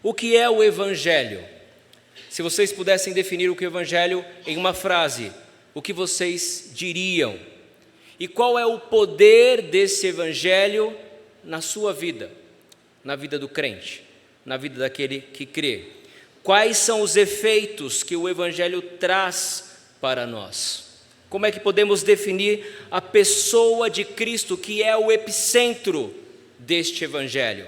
O que é o Evangelho? Se vocês pudessem definir o que é o Evangelho em uma frase, o que vocês diriam? E qual é o poder desse Evangelho na sua vida, na vida do crente, na vida daquele que crê? Quais são os efeitos que o Evangelho traz para nós? Como é que podemos definir a pessoa de Cristo, que é o epicentro deste Evangelho?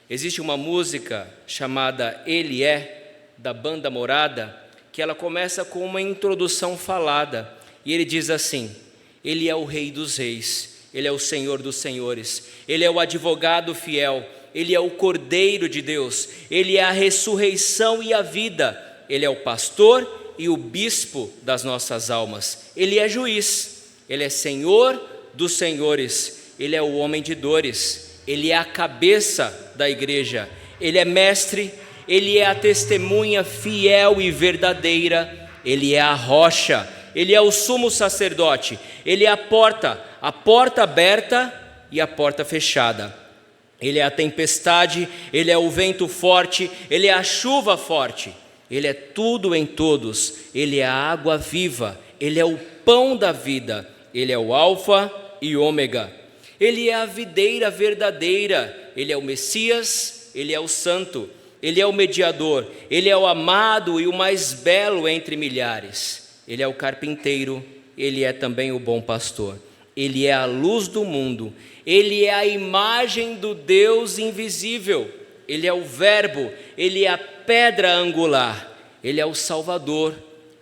Existe uma música chamada Ele É, da banda Morada, que ela começa com uma introdução falada, e ele diz assim: Ele é o Rei dos Reis, Ele é o Senhor dos Senhores, Ele é o advogado fiel, Ele é o Cordeiro de Deus, Ele é a ressurreição e a vida, Ele é o pastor e o bispo das nossas almas, Ele é juiz, Ele é Senhor dos senhores, Ele é o homem de dores, Ele é a cabeça da igreja, Ele é mestre, Ele é a testemunha fiel e verdadeira, Ele é a rocha, Ele é o sumo sacerdote, Ele é a porta aberta e a porta fechada, Ele é a tempestade, Ele é o vento forte, Ele é a chuva forte, Ele é tudo em todos, Ele é a água viva, Ele é o pão da vida, Ele é o alfa e ômega, Ele é a videira verdadeira, Ele é o Messias, Ele é o santo, Ele é o mediador, Ele é o amado e o mais belo entre milhares, Ele é o carpinteiro, Ele é também o bom pastor, Ele é a luz do mundo, Ele é a imagem do Deus invisível, Ele é o verbo, Ele é a pedra angular, Ele é o Salvador,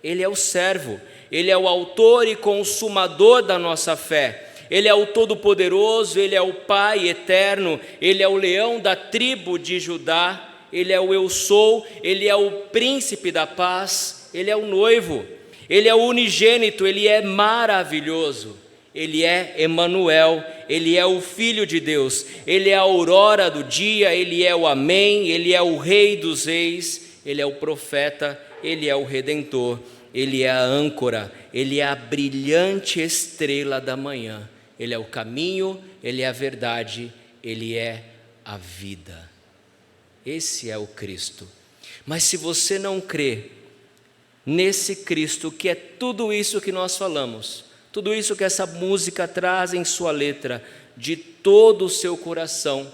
Ele é o servo, Ele é o autor e consumador da nossa fé, Ele é o Todo-Poderoso, Ele é o Pai eterno, Ele é o leão da tribo de Judá, Ele é o Eu Sou, Ele é o príncipe da paz, Ele é o noivo, Ele é o unigênito, Ele é maravilhoso, Ele é Emanuel, Ele é o Filho de Deus, Ele é a aurora do dia, Ele é o Amém, Ele é o Rei dos Reis, Ele é o profeta, Ele é o Redentor, Ele é a âncora, Ele é a brilhante estrela da manhã, Ele é o caminho, Ele é a verdade, Ele é a vida. Esse é o Cristo. Mas se você não crê nesse Cristo, que é tudo isso que nós falamos, tudo isso que essa música traz em sua letra, de todo o seu coração,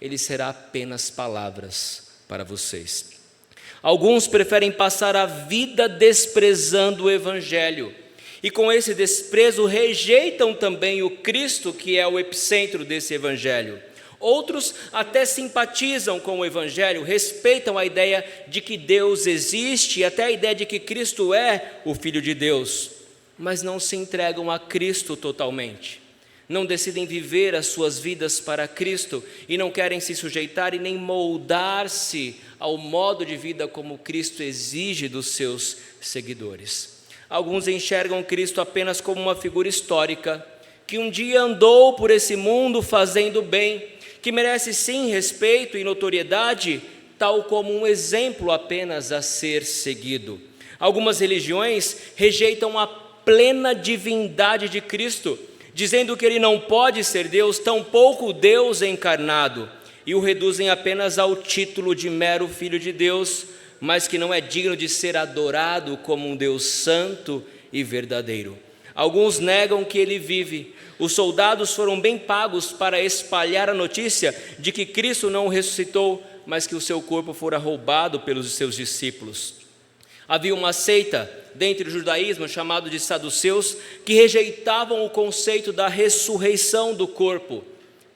ele será apenas palavras para vocês. Alguns preferem passar a vida desprezando o Evangelho, e com esse desprezo rejeitam também o Cristo, que é o epicentro desse Evangelho. Outros até simpatizam com o Evangelho, respeitam a ideia de que Deus existe e até a ideia de que Cristo é o Filho de Deus, mas não se entregam a Cristo totalmente, não decidem viver as suas vidas para Cristo e não querem se sujeitar e nem moldar-se ao modo de vida como Cristo exige dos seus seguidores. Alguns enxergam Cristo apenas como uma figura histórica, que um dia andou por esse mundo fazendo bem, que merece sim respeito e notoriedade, tal como um exemplo apenas a ser seguido. Algumas religiões rejeitam a plena divindade de Cristo, dizendo que ele não pode ser Deus, tampouco Deus encarnado, e o reduzem apenas ao título de mero Filho de Deus, mas que não é digno de ser adorado como um Deus santo e verdadeiro. Alguns negam que ele vive. Os soldados foram bem pagos para espalhar a notícia de que Cristo não ressuscitou, mas que o seu corpo fora roubado pelos seus discípulos. Havia uma seita dentro do judaísmo chamado de saduceus que rejeitavam o conceito da ressurreição do corpo.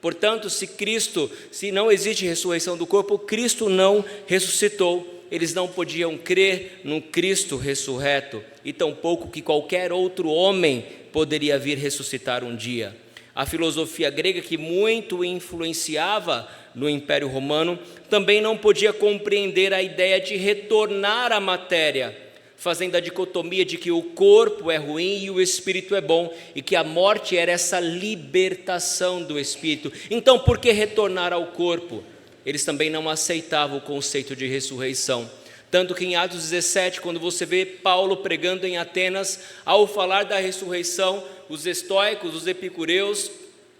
Portanto, se não existe ressurreição do corpo, Cristo não ressuscitou. Eles não podiam crer num Cristo ressurreto e tampouco que qualquer outro homem poderia vir ressuscitar um dia. A filosofia grega, que muito influenciava no Império Romano, também não podia compreender a ideia de retornar à matéria, fazendo a dicotomia de que o corpo é ruim e o espírito é bom, e que a morte era essa libertação do espírito. Então, por que retornar ao corpo? Eles também não aceitavam o conceito de ressurreição. Tanto que em Atos 17, quando você vê Paulo pregando em Atenas, ao falar da ressurreição, os estoicos, os epicureus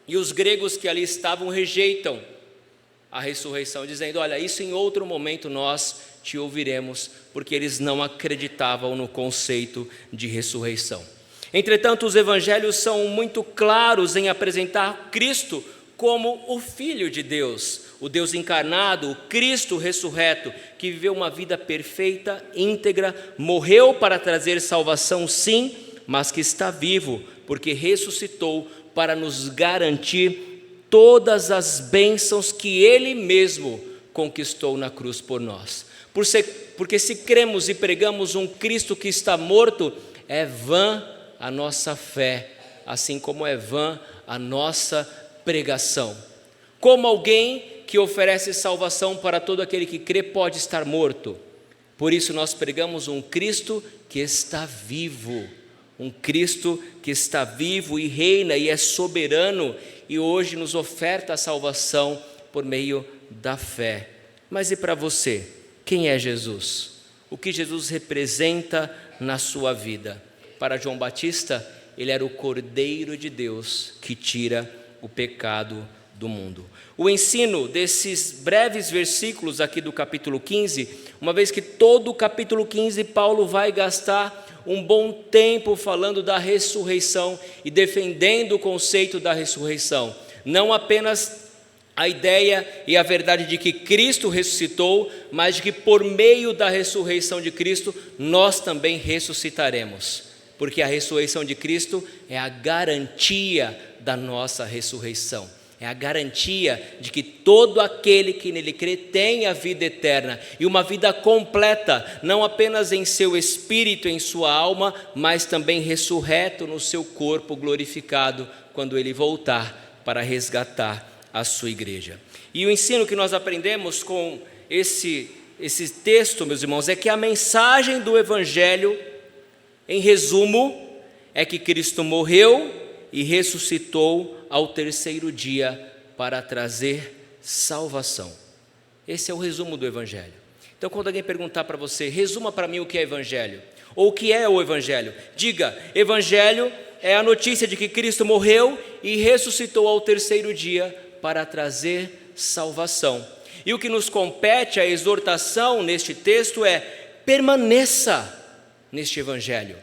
e os gregos que ali estavam rejeitam a ressurreição, dizendo: olha, isso em outro momento nós te ouviremos, porque eles não acreditavam no conceito de ressurreição. Entretanto, os evangelhos são muito claros em apresentar Cristo como o Filho de Deus, o Deus encarnado, o Cristo ressurreto, que viveu uma vida perfeita, íntegra, morreu para trazer salvação, sim, mas que está vivo, porque ressuscitou para nos garantir todas as bênçãos que Ele mesmo conquistou na cruz por nós. Porque se cremos e pregamos um Cristo que está morto, é vã a nossa fé, assim como é vã a nossa pregação. Como alguém que oferece salvação para todo aquele que crê pode estar morto? Por isso nós pregamos um Cristo que está vivo, um Cristo que está vivo e reina e é soberano, e hoje nos oferta a salvação por meio da fé. Mas e para você? Quem é Jesus? O que Jesus representa na sua vida? Para João Batista, ele era o Cordeiro de Deus que tira o pecado do mundo. O ensino desses breves versículos aqui do capítulo 15, uma vez que todo o capítulo 15 Paulo vai gastar um bom tempo falando da ressurreição e defendendo o conceito da ressurreição, não apenas a ideia e a verdade de que Cristo ressuscitou, mas de que por meio da ressurreição de Cristo nós também ressuscitaremos, porque a ressurreição de Cristo é a garantia da nossa ressurreição, é a garantia de que todo aquele que nele crê tem a vida eterna, e uma vida completa, não apenas em seu espírito, em sua alma, mas também ressurreto no seu corpo glorificado, quando ele voltar para resgatar a sua igreja. E o ensino que nós aprendemos com esse texto, meus irmãos, é que a mensagem do Evangelho, em resumo, é que Cristo morreu e ressuscitou ao terceiro dia para trazer salvação. Esse é o resumo do Evangelho. Então, quando alguém perguntar para você: resuma para mim o que é Evangelho, ou o que é o Evangelho, diga: Evangelho é a notícia de que Cristo morreu e ressuscitou ao terceiro dia para trazer salvação. E o que nos compete, a exortação neste texto é: permaneça neste Evangelho,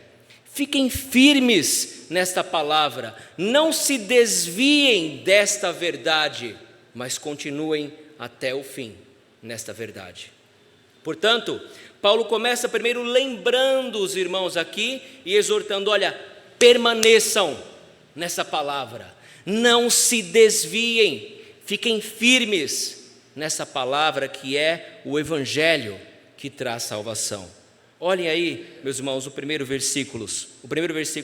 fiquem firmes nesta palavra, não se desviem desta verdade, mas continuem até o fim nesta verdade. Portanto, Paulo começa primeiro lembrando os irmãos aqui e exortando: olha, permaneçam nessa palavra, não se desviem, fiquem firmes nessa palavra que é o Evangelho que traz salvação. Olhem aí, meus irmãos, o primeiro versículo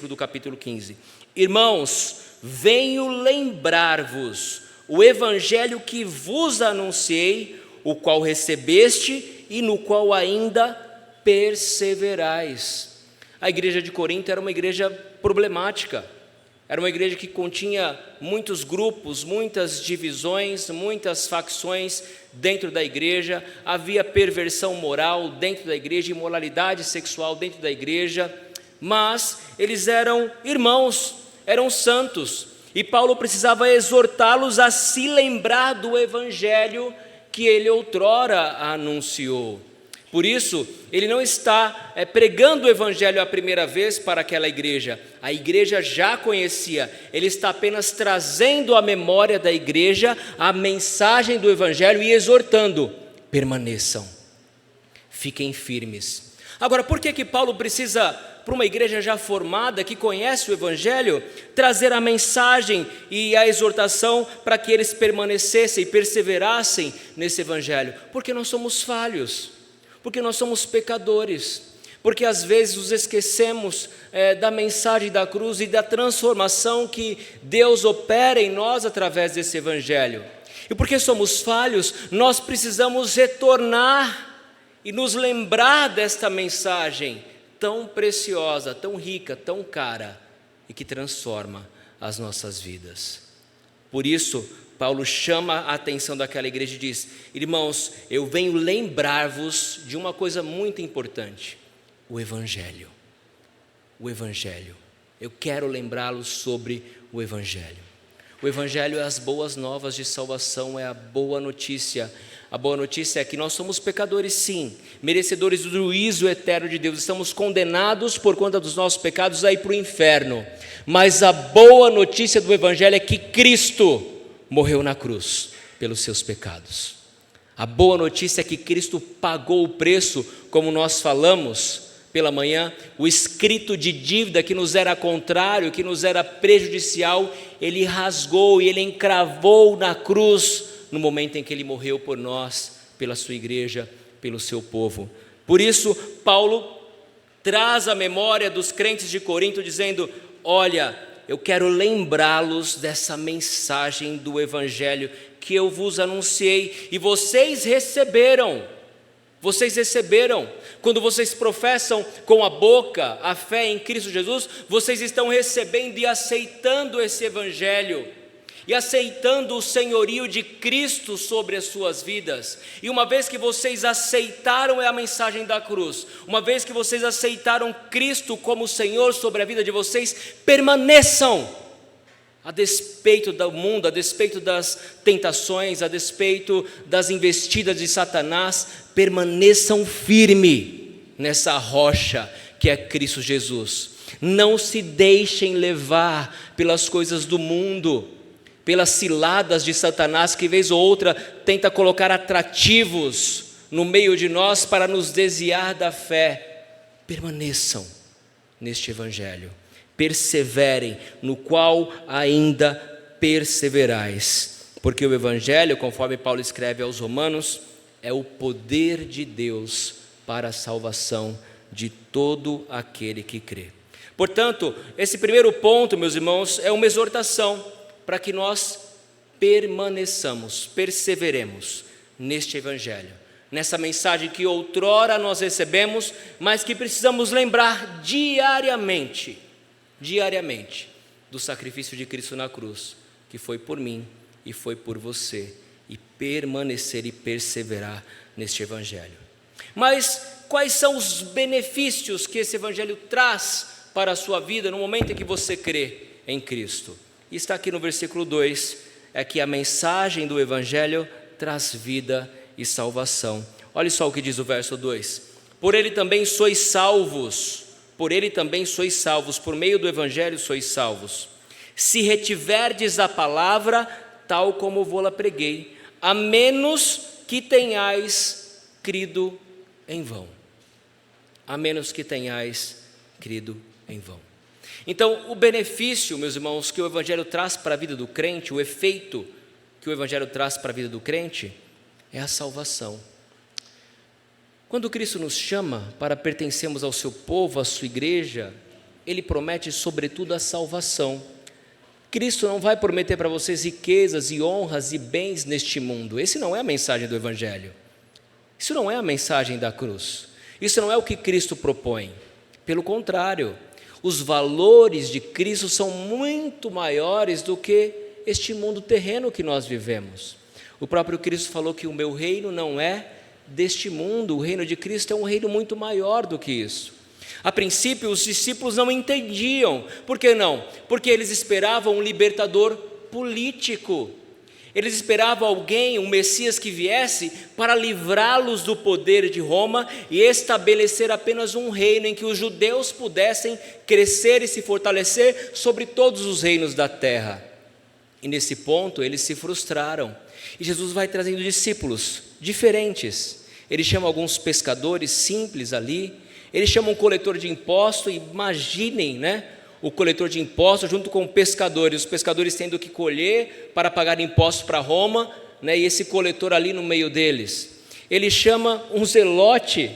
do capítulo 15. Irmãos, venho lembrar-vos o evangelho que vos anunciei, o qual recebeste e no qual ainda perseverais. A igreja de Corinto era uma igreja problemática. Era uma igreja que continha muitos grupos, muitas divisões, muitas facções dentro da igreja. Havia perversão moral dentro da igreja, imoralidade sexual dentro da igreja. Mas eles eram irmãos, eram santos. E Paulo precisava exortá-los a se lembrar do evangelho que ele outrora anunciou. Por isso, ele não está pregando o evangelho a primeira vez para aquela igreja. A igreja já conhecia. Ele está apenas trazendo à memória da igreja a mensagem do evangelho e exortando: permaneçam, fiquem firmes. Agora, por que Paulo precisa, para uma igreja já formada, que conhece o evangelho, trazer a mensagem e a exortação para que eles permanecessem e perseverassem nesse evangelho? Porque nós somos falhos. Porque nós somos pecadores, porque às vezes nos esquecemos da mensagem da cruz e da transformação que Deus opera em nós através desse evangelho. E porque somos falhos, nós precisamos retornar e nos lembrar desta mensagem tão preciosa, tão rica, tão cara e que transforma as nossas vidas. Por isso, Paulo chama a atenção daquela igreja e diz: irmãos, eu venho lembrar-vos de uma coisa muito importante, o Evangelho. O Evangelho. Eu quero lembrá-los sobre o Evangelho. O Evangelho é as boas novas de salvação, é a boa notícia. A boa notícia é que nós somos pecadores, sim, merecedores do juízo eterno de Deus, estamos condenados por conta dos nossos pecados a ir para o inferno, mas a boa notícia do Evangelho é que Cristo morreu na cruz pelos seus pecados. A boa notícia é que Cristo pagou o preço, como nós falamos pela manhã, o escrito de dívida que nos era contrário, que nos era prejudicial, Ele rasgou e Ele encravou na cruz, no momento em que Ele morreu por nós, pela sua igreja, pelo seu povo. Por isso, Paulo traz a memória dos crentes de Corinto, dizendo: olha, eu quero lembrá-los dessa mensagem do Evangelho que eu vos anunciei, e vocês receberam. Quando vocês professam com a boca a fé em Cristo Jesus, vocês estão recebendo e aceitando esse Evangelho, e aceitando o senhorio de Cristo sobre as suas vidas. E uma vez que vocês aceitaram a mensagem da cruz, uma vez que vocês aceitaram Cristo como Senhor sobre a vida de vocês, permaneçam, a despeito do mundo, a despeito das tentações, a despeito das investidas de Satanás, permaneçam firme nessa rocha que é Cristo Jesus. Não se deixem levar pelas coisas do mundo, pelas ciladas de Satanás, que vez ou outra tenta colocar atrativos no meio de nós para nos desviar da fé. Permaneçam neste Evangelho, perseverem, no qual ainda perseverais, porque o Evangelho, conforme Paulo escreve aos Romanos, é o poder de Deus para a salvação de todo aquele que crê. Portanto, esse primeiro ponto, meus irmãos, é uma exortação para que nós permaneçamos, perseveremos neste Evangelho, nessa mensagem que outrora nós recebemos, mas que precisamos lembrar diariamente, do sacrifício de Cristo na cruz, que foi por mim e foi por você, e permanecer e perseverar neste Evangelho. Mas quais são os benefícios que esse Evangelho traz para a sua vida no momento em que você crê em Cristo? E está aqui no versículo 2, é que a mensagem do Evangelho traz vida e salvação. Olha só o que diz o verso 2: por ele também sois salvos, por meio do Evangelho sois salvos, se retiverdes a palavra, tal como vou-la preguei, a menos que tenhais crido em vão. Então, o benefício, meus irmãos, que o Evangelho traz para a vida do crente, o efeito que o Evangelho traz para a vida do crente, é a salvação. Quando Cristo nos chama para pertencermos ao seu povo, à sua igreja, Ele promete sobretudo a salvação. Cristo não vai prometer para vocês riquezas e honras e bens neste mundo. Esse não é a mensagem do Evangelho. Isso não é a mensagem da cruz. Isso não é o que Cristo propõe. Pelo contrário, os valores de Cristo são muito maiores do que este mundo terreno que nós vivemos. O próprio Cristo falou que o meu reino não é deste mundo, o reino de Cristo é um reino muito maior do que isso. A princípio, os discípulos não entendiam. Por que não? Porque eles esperavam um libertador político. Eles esperavam alguém, um Messias que viesse para livrá-los do poder de Roma e estabelecer apenas um reino em que os judeus pudessem crescer e se fortalecer sobre todos os reinos da terra. E nesse ponto eles se frustraram. E Jesus vai trazendo discípulos diferentes. Ele chama alguns pescadores simples ali, ele chama um coletor de impostos, imaginem, o coletor de impostos junto com pescadores, os pescadores tendo que colher para pagar impostos para Roma, e esse coletor ali no meio deles. Ele chama um zelote,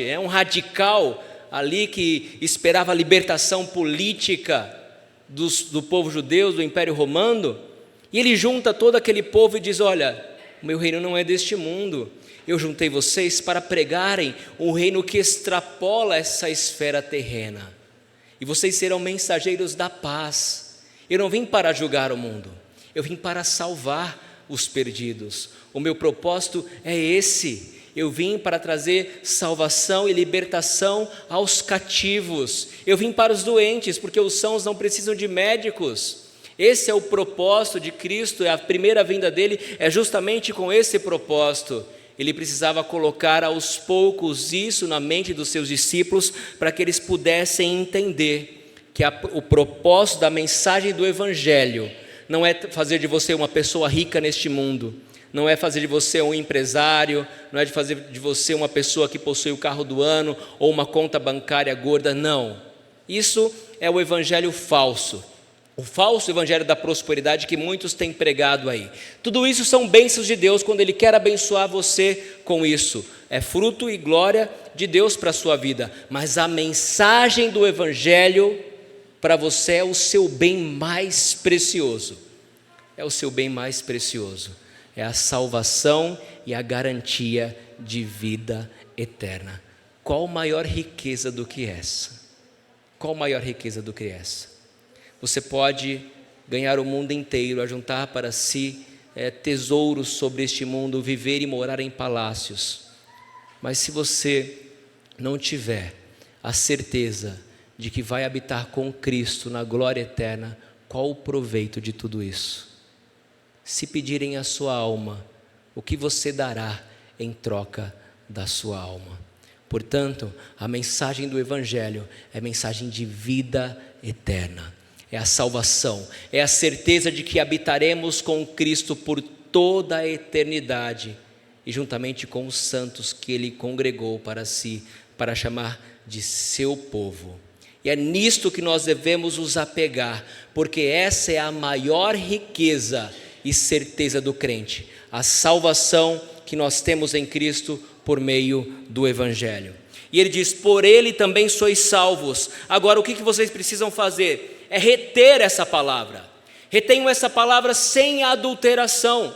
é um radical ali que esperava a libertação política do povo judeu, do Império Romano, e ele junta todo aquele povo e diz: olha, o meu reino não é deste mundo, eu juntei vocês para pregarem um reino que extrapola essa esfera terrena, e vocês serão mensageiros da paz. Eu não vim para julgar o mundo, eu vim para salvar os perdidos. O meu propósito é esse. Eu vim para trazer salvação e libertação aos cativos. Eu vim para os doentes, porque os sãos não precisam de médicos. Esse é o propósito de Cristo, a primeira vinda dele é justamente com esse propósito. Ele precisava colocar aos poucos isso na mente dos seus discípulos, para que eles pudessem entender que o propósito da mensagem do Evangelho não é fazer de você uma pessoa rica neste mundo, não é fazer de você um empresário, não é de fazer de você uma pessoa que possui o carro do ano ou uma conta bancária gorda, não. Isso é o evangelho falso, o falso evangelho da prosperidade que muitos têm pregado aí. Tudo isso são bênçãos de Deus quando Ele quer abençoar você com isso. É fruto e glória de Deus para a sua vida. Mas a mensagem do evangelho para você é o seu bem mais precioso. É o seu bem mais precioso. É a salvação e a garantia de vida eterna. Qual maior riqueza do que essa? Qual maior riqueza do que essa? Você pode ganhar o mundo inteiro, ajuntar para si tesouros sobre este mundo, viver e morar em palácios. Mas se você não tiver a certeza de que vai habitar com Cristo na glória eterna, qual o proveito de tudo isso? Se pedirem a sua alma, o que você dará em troca da sua alma? Portanto, a mensagem do Evangelho é mensagem de vida eterna. É a salvação, é a certeza de que habitaremos com Cristo por toda a eternidade e juntamente com os santos que Ele congregou para si, para chamar de seu povo. E é nisto que nós devemos nos apegar, porque essa é a maior riqueza e certeza do crente, a salvação que nós temos em Cristo por meio do Evangelho. E ele diz: por ele também sois salvos. Agora o que vocês precisam fazer? É reter essa palavra. Retenham essa palavra sem adulteração.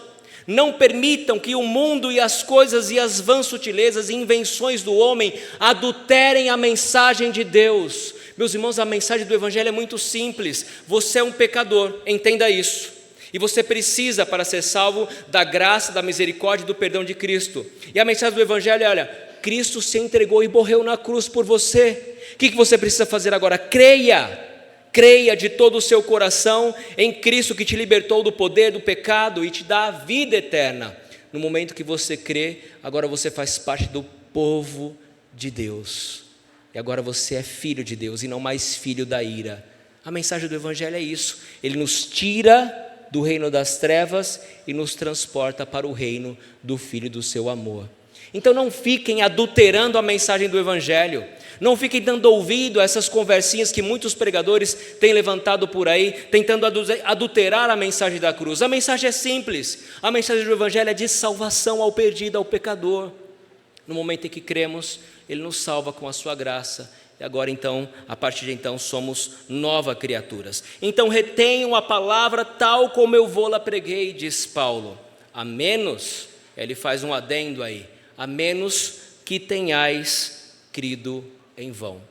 Não permitam que o mundo e as coisas e as vãs sutilezas e invenções do homem adulterem a mensagem de Deus. Meus irmãos, a mensagem do Evangelho é muito simples. Você é um pecador, entenda isso. E você precisa, para ser salvo, da graça, da misericórdia e do perdão de Cristo. E a mensagem do Evangelho é: olha, Cristo se entregou e morreu na cruz por você. O que você precisa fazer agora? Creia de todo o seu coração em Cristo, que te libertou do poder do pecado e te dá a vida eterna. No momento que você crê, agora você faz parte do povo de Deus. E agora você é filho de Deus e não mais filho da ira. A mensagem do Evangelho é isso. Ele nos tira do reino das trevas e nos transporta para o reino do Filho do seu amor. Então não fiquem adulterando a mensagem do Evangelho, não fiquem dando ouvido a essas conversinhas que muitos pregadores têm levantado por aí, tentando adulterar a mensagem da cruz. A mensagem é simples, a mensagem do Evangelho é de salvação ao perdido, ao pecador. No momento em que cremos, Ele nos salva com a sua graça. E agora então, a partir de então, somos novas criaturas. Então retenham a palavra tal como eu vou-la preguei, diz Paulo. A menos, ele faz um adendo aí, a menos que tenhais crido em vão.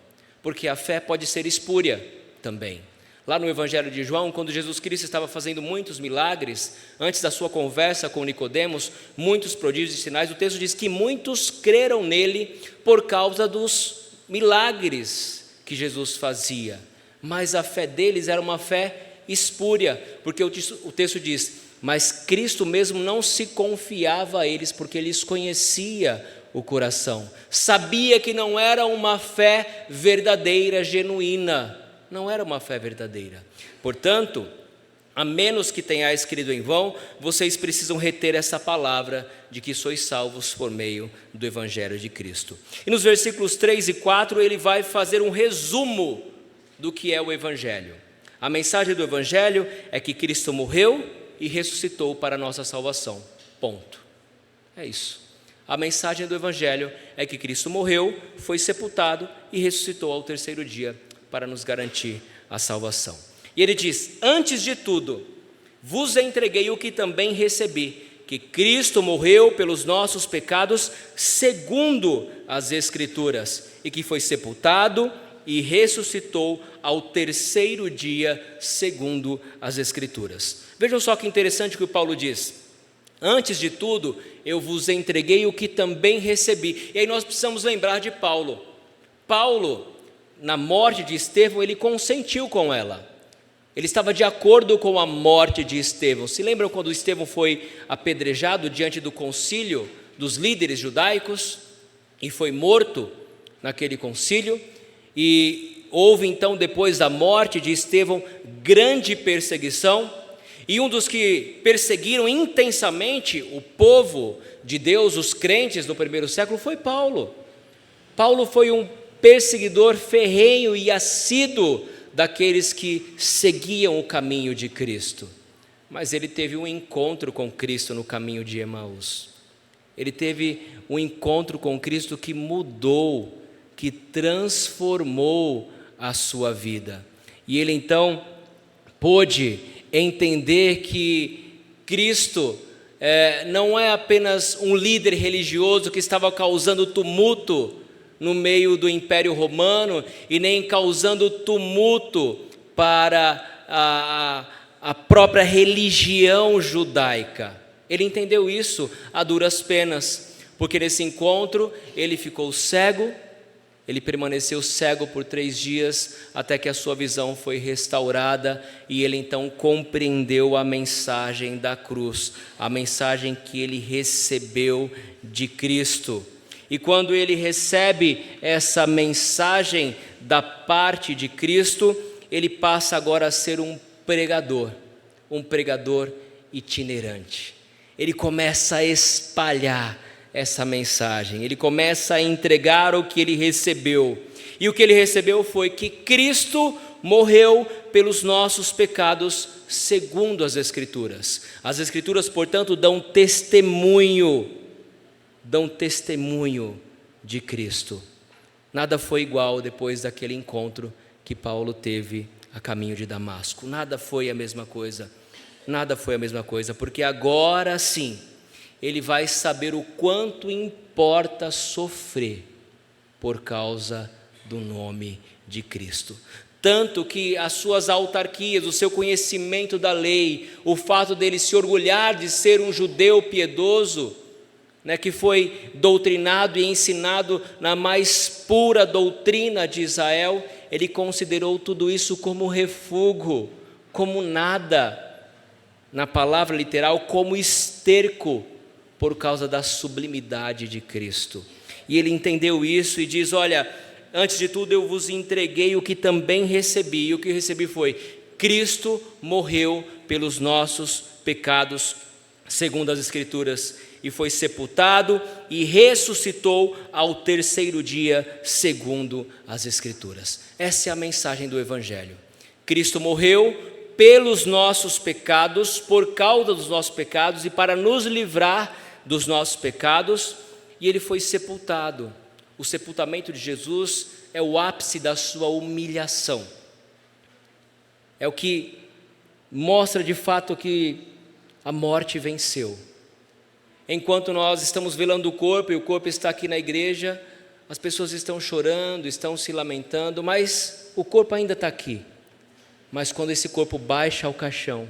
Porque a fé pode ser espúria também. Lá no Evangelho de João, quando Jesus Cristo estava fazendo muitos milagres, antes da sua conversa com Nicodemos, muitos prodígios e sinais, o texto diz que muitos creram nele por causa dos milagres que Jesus fazia, mas a fé deles era uma fé espúria, porque o texto diz: mas Cristo mesmo não se confiava a eles, porque eles conhecia o coração, sabia que não era uma fé verdadeira, genuína, não era uma fé verdadeira. Portanto, a menos que tenhais crido em vão, vocês precisam reter essa palavra de que sois salvos por meio do Evangelho de Cristo. E nos versículos 3 e 4 ele vai fazer um resumo do que é o Evangelho. A mensagem do Evangelho é que Cristo morreu e ressuscitou para a nossa salvação. Ponto. É isso. A mensagem do Evangelho é que Cristo morreu, foi sepultado e ressuscitou ao terceiro dia para nos garantir a salvação. E ele diz: antes de tudo, vos entreguei o que também recebi, que Cristo morreu pelos nossos pecados, segundo as Escrituras, e que foi sepultado e ressuscitou ao terceiro dia, segundo as Escrituras. Vejam só que interessante o que o Paulo diz: antes de tudo, eu vos entreguei o que também recebi. E aí nós precisamos lembrar de Paulo. Paulo, na morte de Estevão, ele consentiu com ela. Ele estava de acordo com a morte de Estevão. Se lembram quando Estevão foi apedrejado diante do concílio dos líderes judaicos e foi morto naquele concílio? E houve então, depois da morte de Estevão, grande perseguição, e um dos que perseguiram intensamente o povo de Deus, os crentes do primeiro século, foi Paulo. Paulo foi um perseguidor ferrenho e assíduo daqueles que seguiam o caminho de Cristo. Mas ele teve um encontro com Cristo no caminho de Emaús. Ele teve um encontro com Cristo que mudou, que transformou a sua vida. E ele então pôde entender que Cristo não é apenas um líder religioso que estava causando tumulto no meio do Império Romano e nem causando tumulto para a própria religião judaica. Ele entendeu isso a duras penas, porque nesse encontro ele ficou cego. Ele permaneceu cego por 3 dias, até que a sua visão foi restaurada, e ele então compreendeu a mensagem da cruz, a mensagem que ele recebeu de Cristo. E quando ele recebe essa mensagem da parte de Cristo, ele passa agora a ser um pregador itinerante. Ele começa a espalhar essa mensagem, ele começa a entregar o que ele recebeu, e o que ele recebeu foi que Cristo morreu pelos nossos pecados segundo as Escrituras. As Escrituras, portanto, dão testemunho de Cristo. Nada foi igual depois daquele encontro que Paulo teve a caminho de Damasco. Nada foi a mesma coisa, porque agora sim, ele vai saber o quanto importa sofrer por causa do nome de Cristo. Tanto que as suas autarquias, o seu conhecimento da lei, o fato dele se orgulhar de ser um judeu piedoso, que foi doutrinado e ensinado na mais pura doutrina de Israel, ele considerou tudo isso como refúgio, como nada, na palavra literal, como esterco, por causa da sublimidade de Cristo. E ele entendeu isso e diz: olha, antes de tudo eu vos entreguei o que também recebi, e o que recebi foi: Cristo morreu pelos nossos pecados, segundo as Escrituras, e foi sepultado e ressuscitou ao 3º dia, segundo as Escrituras. Essa é a mensagem do Evangelho. Cristo morreu pelos nossos pecados, por causa dos nossos pecados e para nos livrar dos nossos pecados, e ele foi sepultado. O sepultamento de Jesus é o ápice da sua humilhação. É o que mostra de fato que a morte venceu. Enquanto nós estamos velando o corpo, e o corpo está aqui na igreja, as pessoas estão chorando, estão se lamentando, mas o corpo ainda está aqui. Mas quando esse corpo baixa ao caixão,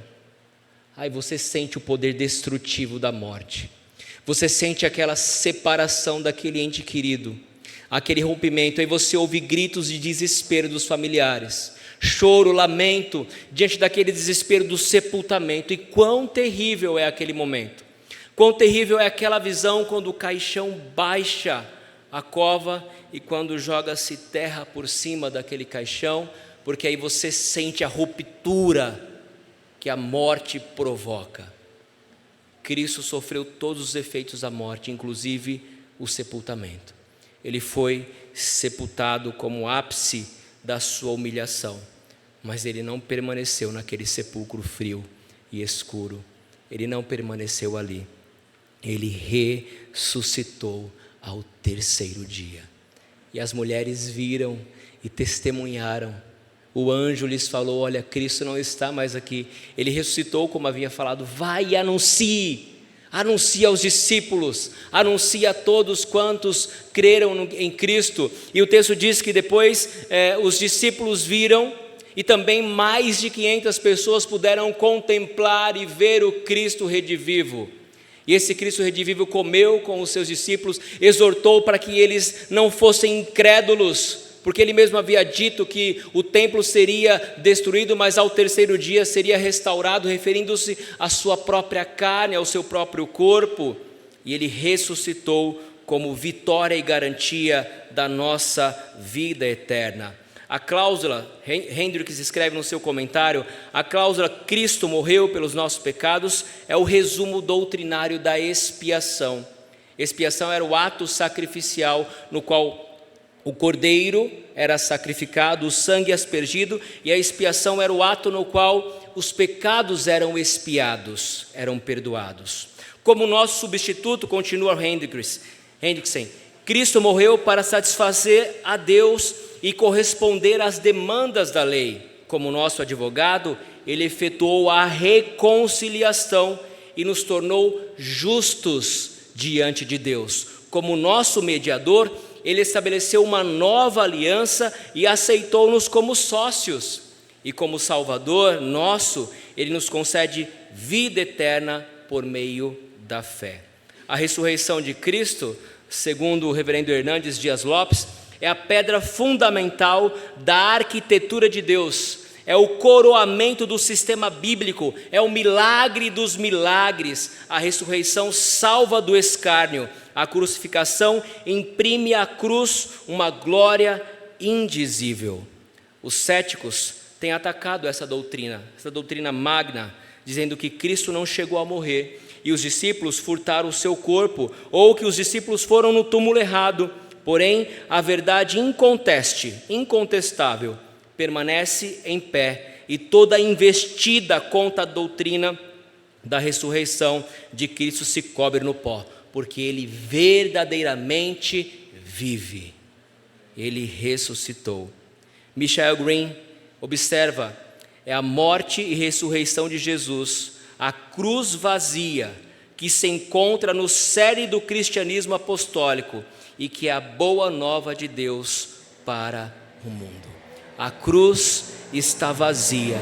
aí você sente o poder destrutivo da morte. Você sente aquela separação daquele ente querido, aquele rompimento, aí você ouve gritos de desespero dos familiares, choro, lamento, diante daquele desespero do sepultamento. E quão terrível é aquele momento, quão terrível é aquela visão quando o caixão baixa a cova e quando joga-se terra por cima daquele caixão, porque aí você sente a ruptura que a morte provoca. Cristo sofreu todos os efeitos da morte, inclusive o sepultamento. Ele foi sepultado como ápice da sua humilhação, mas ele não permaneceu naquele sepulcro frio e escuro. Ele não permaneceu ali. Ele ressuscitou ao 3º dia. E as mulheres viram e testemunharam. O anjo lhes falou: olha, Cristo não está mais aqui, ele ressuscitou, como havia falado. Vai e anuncie aos discípulos, anuncie a todos quantos creram em Cristo. E o texto diz que depois os discípulos viram, e também mais de 500 pessoas puderam contemplar e ver o Cristo redivivo. E esse Cristo redivivo comeu com os seus discípulos, exortou para que eles não fossem incrédulos, porque ele mesmo havia dito que o templo seria destruído, mas ao terceiro dia seria restaurado, referindo-se à sua própria carne, ao seu próprio corpo, e ele ressuscitou como vitória e garantia da nossa vida eterna. A cláusula, Hendricks escreve no seu comentário, a cláusula Cristo morreu pelos nossos pecados é o resumo doutrinário da expiação. Expiação era o ato sacrificial no qual o cordeiro era sacrificado, o sangue aspergido, e a expiação era o ato no qual os pecados eram expiados, eram perdoados. Como nosso substituto, continua Hendrickson, Cristo morreu para satisfazer a Deus e corresponder às demandas da lei. Como nosso advogado, ele efetuou a reconciliação e nos tornou justos diante de Deus. Como nosso mediador, ele estabeleceu uma nova aliança e aceitou-nos como sócios. E como Salvador nosso, ele nos concede vida eterna por meio da fé. A ressurreição de Cristo, segundo o reverendo Hernandes Dias Lopes, é a pedra fundamental da arquitetura de Deus, é o coroamento do sistema bíblico, é o milagre dos milagres. A ressurreição salva do escárnio, a crucificação imprime à cruz uma glória indizível. Os céticos têm atacado essa doutrina magna, dizendo que Cristo não chegou a morrer e os discípulos furtaram o seu corpo, ou que os discípulos foram no túmulo errado. Porém, a verdade incontestável, permanece em pé, e toda investida contra a doutrina da ressurreição de Cristo se cobre no pó, porque ele verdadeiramente vive. Ele ressuscitou. Michael Green observa, é a morte e ressurreição de Jesus, a cruz vazia, que se encontra no cerne do cristianismo apostólico, e que é a boa nova de Deus para o mundo. A cruz está vazia,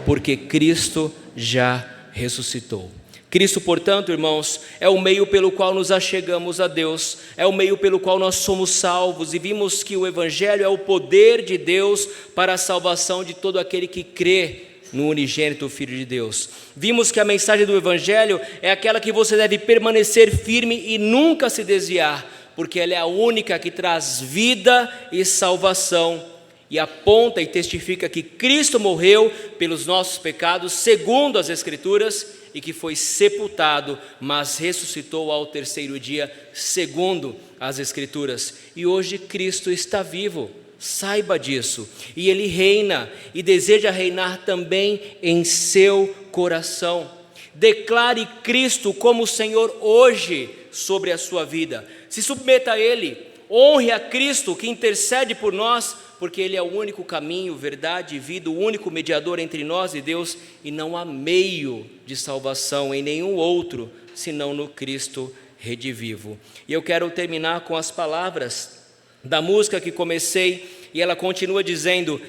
porque Cristo já ressuscitou. Cristo, portanto, irmãos, é o meio pelo qual nos achegamos a Deus, é o meio pelo qual nós somos salvos, e vimos que o Evangelho é o poder de Deus para a salvação de todo aquele que crê no unigênito Filho de Deus. Vimos que a mensagem do Evangelho é aquela que você deve permanecer firme e nunca se desviar, porque ela é a única que traz vida e salvação, e aponta e testifica que Cristo morreu pelos nossos pecados, segundo as Escrituras, e que foi sepultado, mas ressuscitou ao terceiro dia, segundo as Escrituras. E hoje Cristo está vivo, saiba disso, e Ele reina, e deseja reinar também em seu coração. Declare Cristo como Senhor hoje sobre a sua vida. Se submeta a Ele, honre a Cristo que intercede por nós, porque Ele é o único caminho, verdade e vida, o único mediador entre nós e Deus, e não há meio de salvação em nenhum outro, senão no Cristo redivivo. E eu quero terminar com as palavras da música que comecei, e ela continua dizendo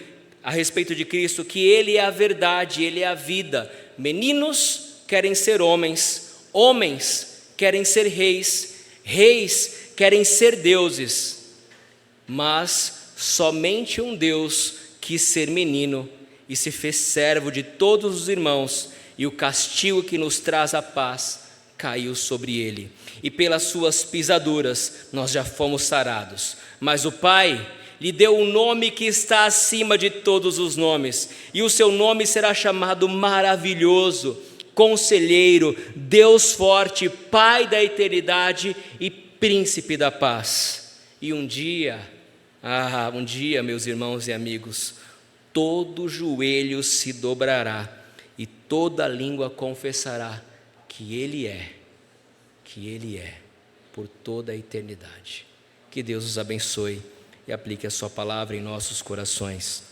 a respeito de Cristo, que Ele é a verdade, Ele é a vida. Meninos querem ser homens, homens querem ser reis, reis querem ser deuses, mas somente um Deus quis ser menino e se fez servo de todos os irmãos, e o castigo que nos traz a paz caiu sobre ele, e pelas suas pisaduras nós já fomos sarados. Mas o Pai lhe deu um nome que está acima de todos os nomes, e o seu nome será chamado Maravilhoso, Conselheiro, Deus Forte, Pai da Eternidade e Príncipe da Paz. E um dia, meus irmãos e amigos, todo joelho se dobrará e toda língua confessará que Ele é, por toda a eternidade. Que Deus os abençoe e aplique a sua palavra em nossos corações.